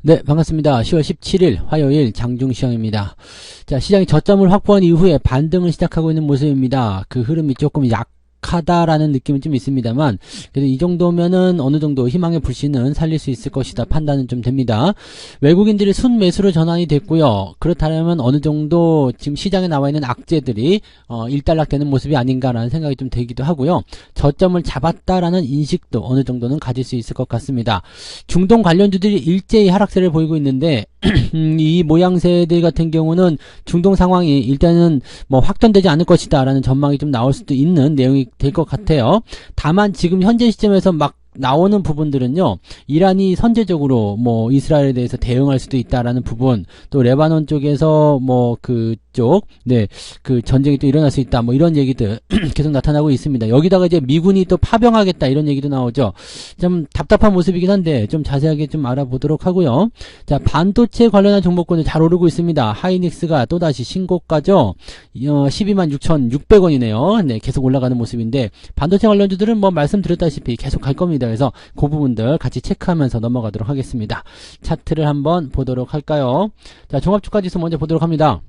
네, 반갑습니다. 10월 17일 화요일 장중시황입니다. 자, 시장이 저점을 확보한 이후에 반등을 시작하고 있는 모습입니다. 그 흐름이 조금 약하다라는 느낌은 좀 있습니다만, 그래도 이 정도면은 어느 정도 희망의 불씨는 살릴 수 있을 것이다 판단은 좀 됩니다. 외국인들이 순매수로 전환이 됐고요. 그렇다면 어느 정도 지금 시장에 나와 있는 악재들이 일단락되는 모습이 아닌가라는 생각이 좀 들기도 하고요. 저점을 잡았다라는 인식도 어느 정도는 가질 수 있을 것 같습니다. 중동 관련주들이 일제히 하락세를 보이고 있는데 이 모양새들 같은 경우는 중동 상황이 일단은 뭐 확전되지 않을 것이다 라는 전망이 좀 나올 수도 있는 내용이 될 것 같아요. 다만 지금 현재 시점에서 막 나오는 부분들은요, 이란이 선제적으로 뭐 이스라엘에 대해서 대응할 수도 있다라는 부분, 또 레바논 쪽에서 뭐 그쪽, 네, 그 전쟁이 또 일어날 수 있다, 뭐 이런 얘기들 계속 나타나고 있습니다. 여기다가 이제 미군이 또 파병하겠다 이런 얘기도 나오죠. 좀 답답한 모습이긴 한데 좀 자세하게 좀 알아보도록 하고요. 자, 반도체 관련한 종목군이 잘 오르고 있습니다. 하이닉스가 또다시 신고가죠. 126,600원이네요. 네, 계속 올라가는 모습인데 반도체 관련주들은 뭐 말씀드렸다시피 계속 갈 겁니다. 그래서 그 부분들 같이 체크하면서 넘어가도록 하겠습니다. 차트를 한번 보도록 할까요? 자, 종합주가지수 먼저 보도록 합니다.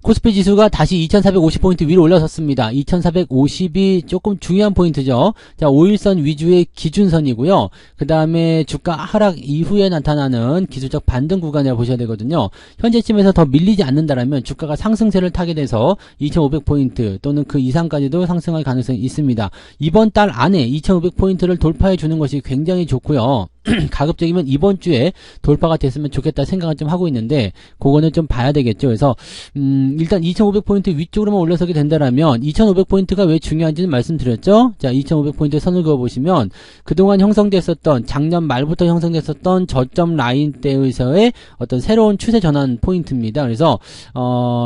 코스피 지수가 다시 2450포인트 위로 올라섰습니다. 2450이 조금 중요한 포인트죠. 자, 5일선 위주의 기준선이고요. 그 다음에 주가 하락 이후에 나타나는 기술적 반등 구간이라고 보셔야 되거든요. 현재쯤에서 더 밀리지 않는다라면 주가가 상승세를 타게 돼서 2500포인트 또는 그 이상까지도 상승할 가능성이 있습니다. 이번 달 안에 2500포인트를 돌파해 주는 것이 굉장히 좋고요. 가급적이면 이번 주에 돌파가 됐으면 좋겠다 생각을 좀 하고 있는데 그거는 좀 봐야 되겠죠. 그래서 일단 2500포인트 위쪽으로만 올라서게 된다라면 2500포인트가 왜 중요한지는 말씀드렸죠. 자, 2500포인트 선을 그어보시면 그동안 형성됐었던 작년 말부터 형성됐었던 저점 라인대에서의 어떤 새로운 추세 전환 포인트입니다. 그래서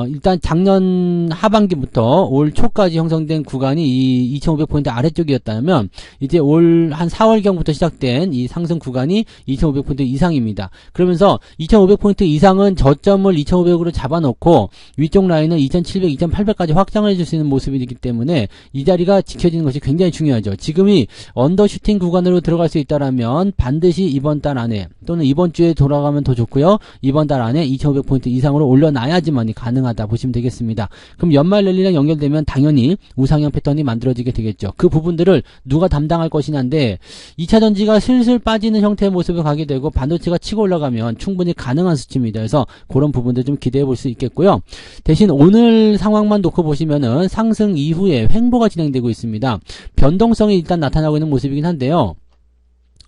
일단 작년 하반기부터 올 초까지 형성된 구간이 이 2500포인트 아래쪽이었다면 이제 올 한 4월경부터 시작된 이 상승 구간이 2500포인트 이상입니다. 그러면서 2500포인트 이상은 저점을 2500으로 잡아놓고 위쪽 라인은 2700, 2800까지 확장을 해줄 수 있는 모습이기 때문에 이 자리가 지켜지는 것이 굉장히 중요하죠. 지금이 언더슈팅 구간으로 들어갈 수 있다라면 반드시 이번 달 안에 또는 이번 주에 돌아가면 더 좋고요. 이번 달 안에 2500포인트 이상으로 올려놔야지만이 가능하다 보시면 되겠습니다. 그럼 연말 랠리랑 연결되면 당연히 우상향 패턴이 만들어지게 되겠죠. 그 부분들을 누가 담당할 것이냐인데 2차전지가 슬슬 빠지는 형태의 모습을 가게 되고 반도체가 치고 올라가면 충분히 가능한 수치입니다. 그래서 그런 부분들 좀 기대해 볼 수 있겠고요. 대신 오늘 상황만 놓고 보시면은 상승 이후에 횡보가 진행되고 있습니다. 변동성이 일단 나타나고 있는 모습이긴 한데요.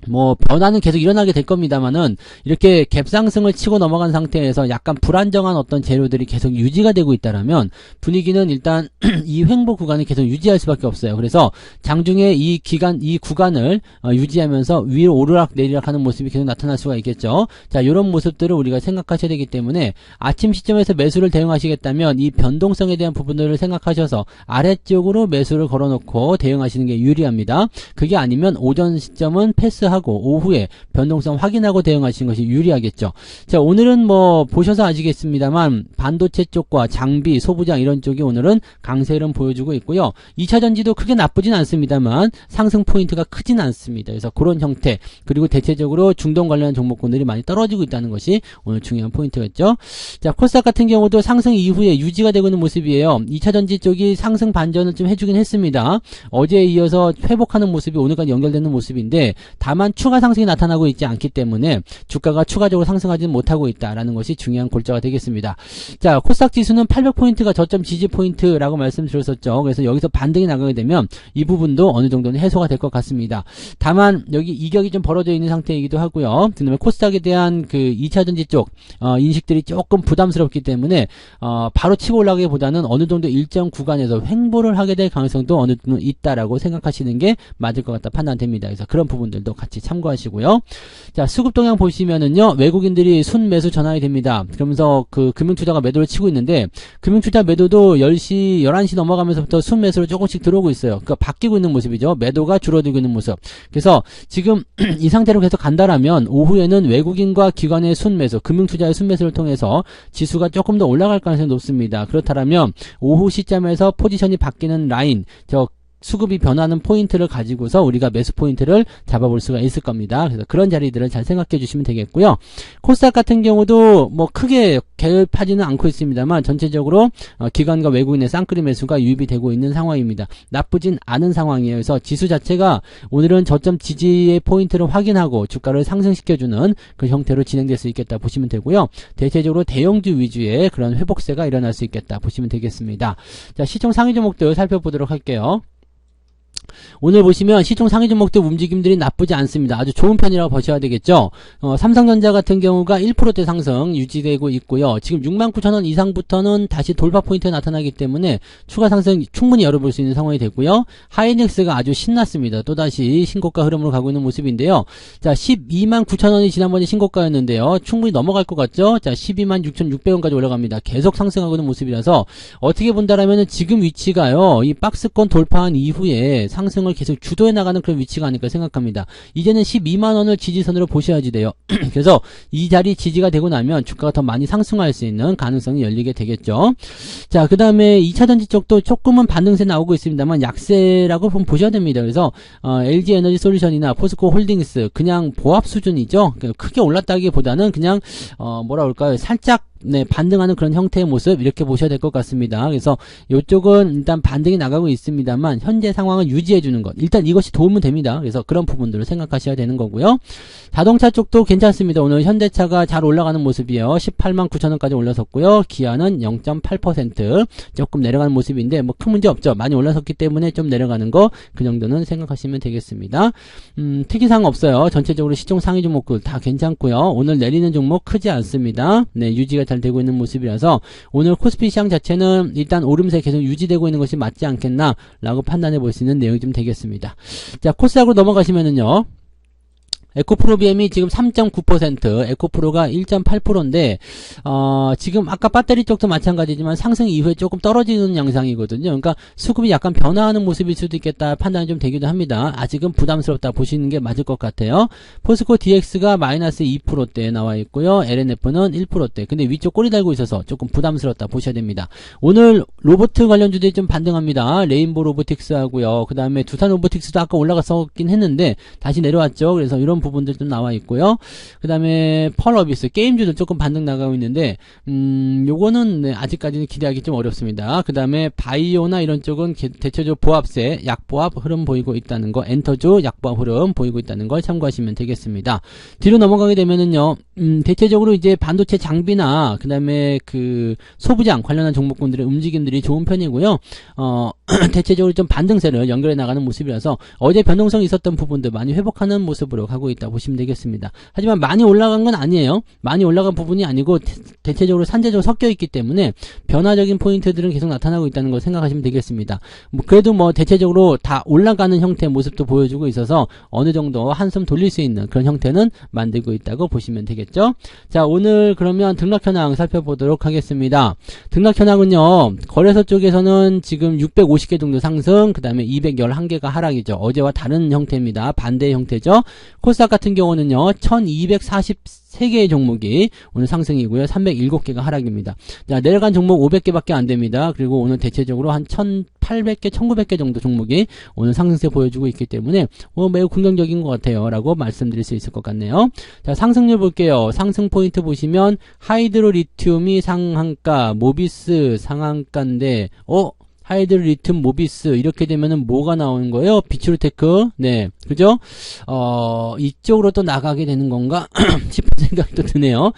뭐 변화는 계속 일어나게 될 겁니다만은 이렇게 갭상승을 치고 넘어간 상태에서 약간 불안정한 어떤 재료들이 계속 유지가 되고 있다라면 분위기는 일단 이 횡보 구간을 계속 유지할 수밖에 없어요. 그래서 장중에 이 구간을 유지하면서 위로 오르락 내리락 하는 모습이 계속 나타날 수가 있겠죠. 자, 이런 모습들을 우리가 생각하셔야 되기 때문에 아침 시점에서 매수를 대응하시겠다면 이 변동성에 대한 부분들을 생각하셔서 아래쪽으로 매수를 걸어놓고 대응하시는 게 유리합니다. 그게 아니면 오전 시점은 패스 하고 오후에 변동성 확인하고 대응하시는 것이 유리하겠죠. 자, 오늘은 뭐 보셔서 아시겠습니다만 반도체 쪽과 장비, 소부장 이런 쪽이 오늘은 강세 흐름 보여주고 있고요. 2차전지도 크게 나쁘진 않습니다만 상승 포인트가 크진 않습니다. 그래서 그런 형태, 그리고 대체적으로 중동 관련한 종목군들이 많이 떨어지고 있다는 것이 오늘 중요한 포인트겠죠. 자, 코스닥 같은 경우도 상승 이후에 유지가 되고 있는 모습이에요. 2차전지 쪽이 상승 반전을 좀 해주긴 했습니다. 어제에 이어서 회복하는 모습이 오늘까지 연결되는 모습인데 다만 추가 상승이 나타나고 있지 않기 때문에 주가가 추가적으로 상승하지는 못하고 있다라는 것이 중요한 골자가 되겠습니다. 자, 코스닥 지수는 800포인트가 저점 지지 포인트라고 말씀드렸었죠. 그래서 여기서 반등이 나가게 되면 이 부분도 어느 정도는 해소가 될 것 같습니다. 다만 여기 이격이 좀 벌어져 있는 상태이기도 하고요. 그다음에 코스닥에 대한 그 2차전지 쪽 인식들이 조금 부담스럽기 때문에 바로 치고 올라가기보다는 어느 정도 일정 구간에서 횡보를 하게 될 가능성도 어느 정도 있다라고 생각하시는 게 맞을 것 같다 판단됩니다. 그래서 그런 부분들도 같이 참고하시고요. 자, 수급 동향 보시면은요, 외국인들이 순매수 전환이 됩니다. 그러면서 그 금융투자가 매도를 치고 있는데, 금융투자 매도도 10시, 11시 넘어가면서부터 순매수로 조금씩 들어오고 있어요. 그러니까 바뀌고 있는 모습이죠. 매도가 줄어들고 있는 모습. 그래서 지금 이 상태로 계속 간다라면, 오후에는 외국인과 기관의 순매수, 금융투자의 순매수를 통해서 지수가 조금 더 올라갈 가능성이 높습니다. 그렇다면, 오후 시점에서 포지션이 바뀌는 라인, 수급이 변하는 포인트를 가지고서 우리가 매수 포인트를 잡아볼 수가 있을 겁니다. 그래서 그런 자리들을 잘 생각해 주시면 되겠고요. 코스닥 같은 경우도 뭐 크게 개입하지는 않고 있습니다만 전체적으로 기관과 외국인의 쌍끌이 매수가 유입이 되고 있는 상황입니다. 나쁘진 않은 상황이에요. 그래서 지수 자체가 오늘은 저점 지지의 포인트를 확인하고 주가를 상승시켜주는 그 형태로 진행될 수 있겠다 보시면 되고요. 대체적으로 대형주 위주의 그런 회복세가 일어날 수 있겠다 보시면 되겠습니다. 자, 시총 상위 종목들 살펴보도록 할게요. 오늘 보시면 시총 상위 종목들 움직임들이 나쁘지 않습니다. 아주 좋은 편이라고 보셔야 되겠죠. 삼성전자 같은 경우가 1%대 상승 유지되고 있고요. 지금 69,000원 이상부터는 다시 돌파 포인트가 나타나기 때문에 추가 상승 충분히 열어볼 수 있는 상황이 됐고요. 하이닉스가 아주 신났습니다. 또다시 신고가 흐름으로 가고 있는 모습인데요. 자, 129,000원이 지난번에 신고가였는데요. 충분히 넘어갈 것 같죠? 자, 126,600원까지 올라갑니다. 계속 상승하고 있는 모습이라서 어떻게 본다라면은 지금 위치가요. 이 박스권 돌파한 이후에 상승을 계속 주도해 나가는 그런 위치가 아닐까 생각합니다. 이제는 12만원을 지지선으로 보셔야지 돼요. 그래서 이 자리 지지가 되고 나면 주가가 더 많이 상승할 수 있는 가능성이 열리게 되겠죠. 자, 그 다음에 2차전지 쪽도 조금은 반등세 나오고 있습니다만 약세라고 보셔야 됩니다. 그래서 LG에너지 솔루션이나 포스코 홀딩스 그냥 보합 수준이죠. 크게 올랐다기보다는 그냥 뭐라 그럴까요? 살짝 반등하는 그런 형태의 모습 이렇게 보셔야 될 것 같습니다. 그래서 이쪽은 일단 반등이 나가고 있습니다만 현재 상황을 유지해주는 것 일단 이것이 도움은 됩니다. 그래서 그런 부분들을 생각하셔야 되는 거고요. 자동차 쪽도 괜찮습니다. 오늘 현대차가 잘 올라가는 모습이에요. 189,000원까지 올라섰고요. 기아는 0.8% 조금 내려가는 모습인데 뭐 큰 문제 없죠. 많이 올라섰기 때문에 좀 내려가는 거 그 정도는 생각하시면 되겠습니다. 특이사항 없어요. 전체적으로 시총 상위 종목들 다 괜찮고요. 오늘 내리는 종목 크지 않습니다. 네, 유지가 잘 되고 있는 모습이라서 오늘 코스피 시장 자체는 일단 오름세 계속 유지되고 있는 것이 맞지 않겠나 라고 판단해 볼 수 있는 내용이 좀 되겠습니다. 자, 코스닥으로 넘어가시면은요. 에코프로비엠이 지금 3.9%, 에코프로가 1.8%인데 지금 아까 배터리 쪽도 마찬가지지만 상승 이후에 조금 떨어지는 양상이거든요. 그러니까 수급이 약간 변화하는 모습일 수도 있겠다 판단이 좀 되기도 합니다. 아직은 부담스럽다 보시는 게 맞을 것 같아요. 포스코 DX가 마이너스 2%대 나와 있고요. LNF는 1%대. 근데 위쪽 꼬리 달고 있어서 조금 부담스럽다 보셔야 됩니다. 오늘 로봇 관련주들이 좀 반등합니다. 레인보 로보틱스 하고요. 그 다음에 두산 로보틱스도 아까 올라갔었긴 했는데 다시 내려왔죠. 그래서 이런 부분들 좀 나와 있고요. 그 다음에 펄어비스 게임주도 조금 반등 나가고 있는데 요거는 네, 아직까지는 기대하기 좀 어렵습니다. 그 다음에 바이오나 이런 쪽은 대체적으로 보합세 약보합 흐름 보이고 있다는 거, 엔터주 약보합 흐름 보이고 있다는 걸 참고하시면 되겠습니다. 뒤로 넘어가게 되면은요 대체적으로 이제 반도체 장비나 그 다음에 그 소부장 관련한 종목군들의 움직임들이 좋은 편이고요. 대체적으로 좀 반등세를 연결해 나가는 모습이라서 어제 변동성이 있었던 부분들 많이 회복하는 모습으로 가고 있다 보시면 되겠습니다. 하지만 많이 올라간 건 아니에요. 많이 올라간 부분이 아니고 대체적으로 산재적으로 섞여 있기 때문에 변화적인 포인트들은 계속 나타나고 있다는 걸 생각하시면 되겠습니다. 그래도 뭐 대체적으로 다 올라가는 형태의 모습도 보여주고 있어서 어느 정도 한숨 돌릴 수 있는 그런 형태는 만들고 있다고 보시면 되겠죠. 자, 오늘 그러면 등락 현황 살펴보도록 하겠습니다. 등락 현황은요. 거래소 쪽에서는 지금 650개 정도 상승, 그 다음에 211개가 하락이죠. 어제와 다른 형태입니다. 반대의 형태죠. 코스닥 같은 경우는요. 1243개의 종목이 오늘 상승이고요. 307개가 하락입니다. 자, 내려간 종목 500개밖에 안 됩니다. 그리고 오늘 대체적으로 한 1800개, 1900개 정도 종목이 오늘 상승세 보여주고 있기 때문에 매우 긍정적인 것 같아요. 라고 말씀드릴 수 있을 것 같네요. 자, 상승률 볼게요. 상승 포인트 보시면 하이드로 리튬이 상한가, 모비스 상한가인데 하이드로 리튬 모비스 이렇게 되면은 뭐가 나오는 거예요? 비추르테크. 네. 그죠? 이쪽으로 또 나가게 되는 건가? 싶은 생각도 드네요.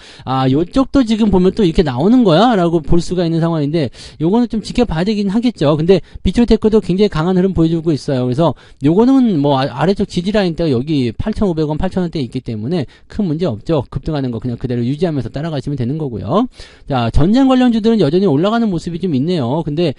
요쪽도 지금 보면 또 이렇게 나오는 거야? 라고 볼 수가 있는 상황인데, 요거는 좀 지켜봐야 되긴 하겠죠. 근데 비추르테크도 굉장히 강한 흐름 보여주고 있어요. 그래서 요거는 뭐 아래쪽 지지라인 때가 여기 8,500원, 8,000원대 있기 때문에 큰 문제 없죠. 급등하는 거 그냥 그대로 유지하면서 따라가시면 되는 거고요. 자, 전장 관련주들은 여전히 올라가는 모습이 좀 있네요. 근데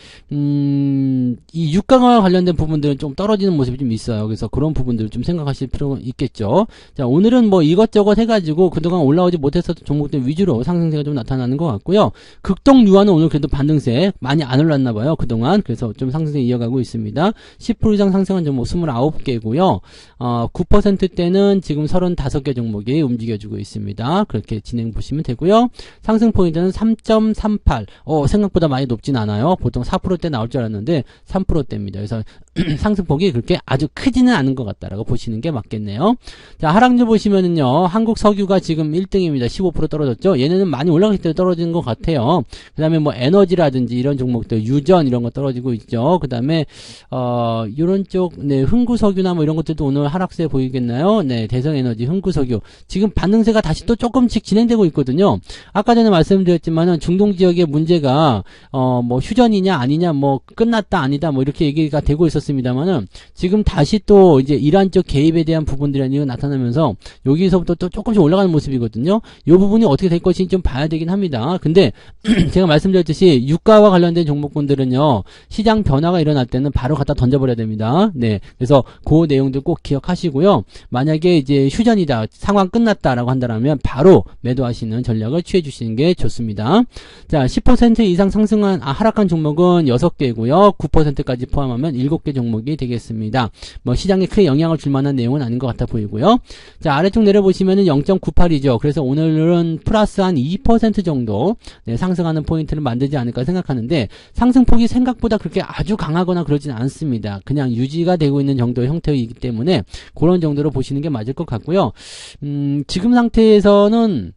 이 유가와 관련된 부분들은 좀 떨어지는 모습이 좀 있어요. 그래서 그런 부분들을 좀 생각하실 필요가 있겠죠. 자, 오늘은 뭐 이것저것 해가지고 그동안 올라오지 못했었던 종목들 위주로 상승세가 좀 나타나는 것 같고요. 극동 유화는 오늘 그래도 반등세 많이 안 올랐나봐요. 그동안. 그래서 좀 상승세 이어가고 있습니다. 10% 이상 상승한 종목 29개고요. 9%대는 지금 35개 종목이 움직여주고 있습니다. 그렇게 진행 보시면 되고요. 상승 포인트는 3.38. 생각보다 많이 높진 않아요. 보통 4%대 나올 줄 알았는데 3%대입니다. 그래서 상승폭이 그렇게 아주 크지는 않은 것 같다라고 보시는 게 맞겠네요. 자, 하락률 보시면은요, 한국 석유가 지금 1등입니다. 15% 떨어졌죠? 얘네는 많이 올라갈 때 떨어지는 것 같아요. 그 다음에 뭐 에너지라든지 이런 종목들, 유전 이런 거 떨어지고 있죠. 그 다음에, 요런 쪽, 네, 흥구석유나 뭐 이런 것들도 오늘 하락세 보이겠나요? 네, 대성에너지, 흥구석유. 지금 반등세가 다시 또 조금씩 진행되고 있거든요. 아까 전에 말씀드렸지만은 중동 지역의 문제가, 뭐 휴전이냐 아니냐, 뭐 끝났다 아니다, 뭐 이렇게 얘기가 되고 있었습니다만은 지금 다시 또 이제 이란 쪽 개입에 대한 부분들이 나타나면서 여기서부터 또 조금씩 올라가는 모습이거든요. 이 부분이 어떻게 될 것인지 좀 봐야 되긴 합니다. 근데 제가 말씀드렸듯이 유가와 관련된 종목군들은요, 시장 변화가 일어날 때는 바로 갖다 던져버려야 됩니다. 네, 그래서 그 내용들 꼭 기억하시고요. 만약에 이제 휴전이다, 상황 끝났다라고 한다면 바로 매도하시는 전략을 취해 주시는 게 좋습니다. 자, 10% 이상 상승한 하락한 종목은 6개고요. 9%까지 포함하면 7개 종목이 되겠습니다. 뭐 시장에 크게 영향을 줄 만한 내용은 아닌 것 같아 보이고요. 자, 아래쪽 내려보시면은 0.98이죠. 그래서 오늘은 플러스 한 2% 정도, 네, 상승하는 포인트를 만들지 않을까 생각하는데, 상승폭이 생각보다 그렇게 아주 강하거나 그러진 않습니다. 그냥 유지가 되고 있는 정도의 형태이기 때문에 그런 정도로 보시는 게 맞을 것 같고요. 지금 상태에서는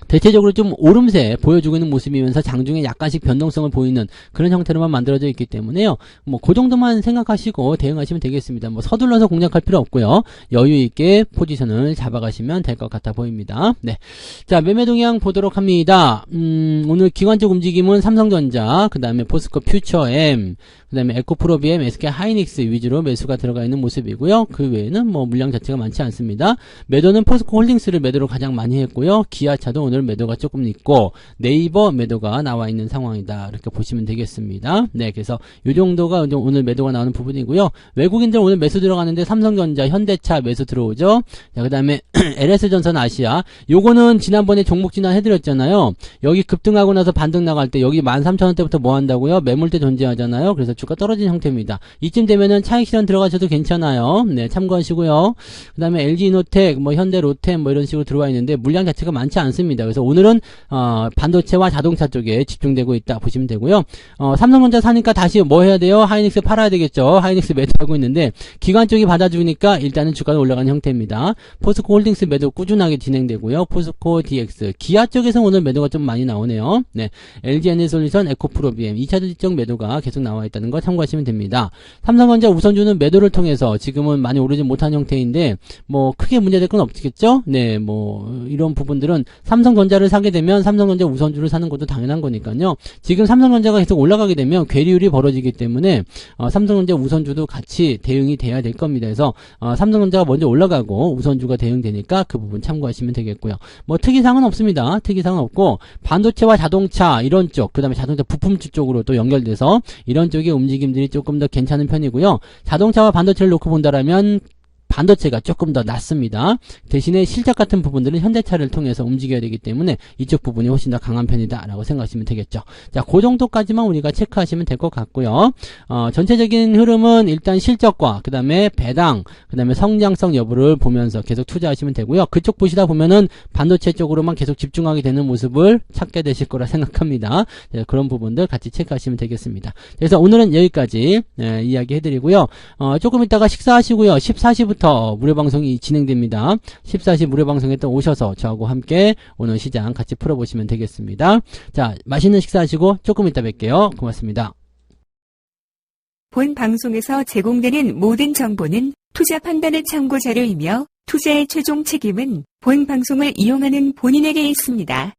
대체적으로 좀 오름세 보여주고 있는 모습이면서 장중에 약간씩 변동성을 보이는 그런 형태로만 만들어져 있기 때문에요. 뭐 그 정도만 생각하시고 대응하시면 되겠습니다. 뭐 서둘러서 공략할 필요 없고요. 여유 있게 포지션을 잡아가시면 될 것 같아 보입니다. 네. 자, 매매 동향 보도록 합니다. 오늘 기관적 움직임은 삼성전자, 그 다음에 포스코 퓨처엠, 그 다음에 에코프로비엠, SK 하이닉스 위주로 매수가 들어가 있는 모습이고요. 그 외에는 뭐 물량 자체가 많지 않습니다. 매도는 포스코 홀딩스를 매도로 가장 많이 했고요. 기아차도 오늘 매도가 조금 있고, 네이버 매도가 나와 있는 상황이다, 이렇게 보시면 되겠습니다. 네, 그래서 이 정도가 오늘 매도가 나오는 부분이고요. 외국인들 오늘 매수 들어가는데 삼성전자, 현대차 매수 들어오죠. 자, 그 다음에 LS전선 아시아, 요거는 지난번에 종목 진단 해드렸잖아요. 여기 급등하고 나서 반등 나갈 때 여기 13,000원대부터 뭐 한다고요? 매물대 존재하잖아요. 그래서 주가 떨어진 형태입니다. 이쯤 되면은 차익 실현 들어가셔도 괜찮아요. 네, 참고하시고요. 그 다음에 LG이노텍, 뭐 현대 로템 뭐 이런 식으로 들어와 있는데 물량 자체가 많지 않습니다. 그래서 오늘은 반도체와 자동차 쪽에 집중되고 있다 보시면 되고요. 삼성전자 사니까 다시 뭐 해야 돼요? 하이닉스 팔아야 되겠죠. 하이닉스 매도하고 있는데 기관 쪽이 받아주니까 일단은 주가는 올라가는 형태입니다. 포스코 홀딩스 매도 꾸준하게 진행되고요. 포스코 DX, 기아 쪽에서 오늘 매도가 좀 많이 나오네요. 네, LG에너지솔루션, 에코프로비엠 2차전지적 매도가 계속 나와 있다는 거 참고하시면 됩니다. 삼성전자 우선주는 매도를 통해서 지금은 많이 오르지 못한 형태인데 뭐 크게 문제될 건 없겠죠. 네, 뭐 이런 부분들은 삼성전자를 사게 되면 삼성전자 우선주를 사는 것도 당연한 거니까요. 지금 삼성전자가 계속 올라가게 되면 괴리율이 벌어지기 때문에 삼성전자 우선주도 같이 대응이 돼야 될 겁니다. 그래서 삼성전자가 먼저 올라가고 우선주가 대응되니까 그 부분 참고하시면 되겠고요. 뭐 특이사항은 없습니다. 특이사항은 없고 반도체와 자동차 이런 쪽, 그 다음에 자동차 부품주 쪽으로 또 연결돼서 이런 쪽의 움직임들이 조금 더 괜찮은 편이고요. 자동차와 반도체를 놓고 본다라면 반도체가 조금 더 낫습니다. 대신에 실적 같은 부분들은 현대차를 통해서 움직여야 되기 때문에 이쪽 부분이 훨씬 더 강한 편이다 라고 생각하시면 되겠죠. 자, 그 정도까지만 우리가 체크하시면 될 것 같고요. 전체적인 흐름은 일단 실적과 그 다음에 배당, 그 다음에 성장성 여부를 보면서 계속 투자하시면 되고요. 그쪽 보시다 보면은 반도체 쪽으로만 계속 집중하게 되는 모습을 찾게 되실 거라 생각합니다. 그런 부분들 같이 체크하시면 되겠습니다. 그래서 오늘은 여기까지 이야기 해드리고요. 조금 이따가 식사하시고요. 14시부터 무료방송이 진행됩니다. 14시 무료방송에 또 오셔서 저하고 함께 오늘 시장 같이 풀어보시면 되겠습니다. 자, 맛있는 식사하시고 조금 이따 뵐게요. 고맙습니다. 본 방송에서 제공되는 모든 정보는 투자 판단의 참고 자료이며 투자의 최종 책임은 본 방송을 이용하는 본인에게 있습니다.